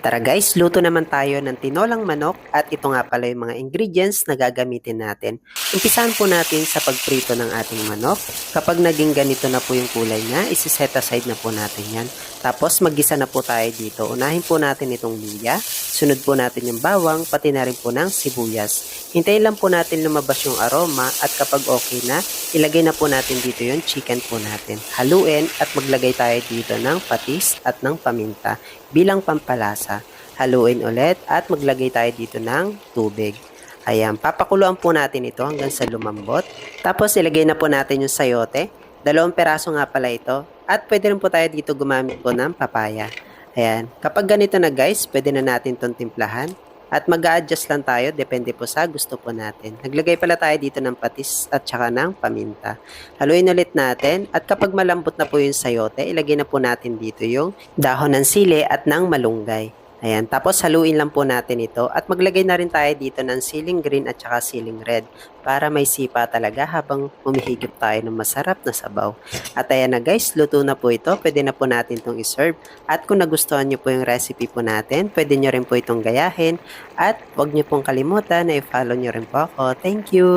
Tara guys, luto naman tayo ng tinolang manok at ito nga pala yung mga ingredients na gagamitin natin. Umpisahan po natin sa pagprito ng ating manok. Kapag naging ganito na po yung kulay niya, isi-set aside na po natin yan. Tapos maggisa na po tayo dito. Unahin po natin itong luya, sunod po natin yung bawang, pati na rin po ng sibuyas. Hintayin lang po natin lumabas yung aroma at kapag okay na, ilagay na po natin dito yung chicken po natin. Haluin at maglagay tayo dito ng patis at ng paminta bilang pampalasa. Haluin ulit at maglagay tayo dito ng tubig. Ayan, papakuluan po natin ito hanggang sa lumambot. Tapos ilagay na po natin yung sayote. 2 peraso nga pala ito. At pwede rin po tayo dito gumamit po ng papaya. Ayan, kapag ganito na guys, pwede na natin itong timplahan. At mag-a-adjust lang tayo, depende po sa gusto po natin. Naglagay pala tayo dito ng patis at saka ng paminta. Haluin ulit natin at kapag malambot na po yung sayote, ilagay na po natin dito yung dahon ng sili at ng malunggay. Ayan, tapos haluin lang po natin ito at maglagay na rin tayo dito ng siling green at saka siling red para may sipa talaga habang humihigop tayo ng masarap na sabaw. At ayan na guys, luto na po ito. Pwede na po natin itong iserve. At kung nagustuhan nyo po yung recipe po natin, pwede nyo rin po itong gayahin. At huwag nyo pong kalimutan na i-follow nyo rin po ako. Thank you!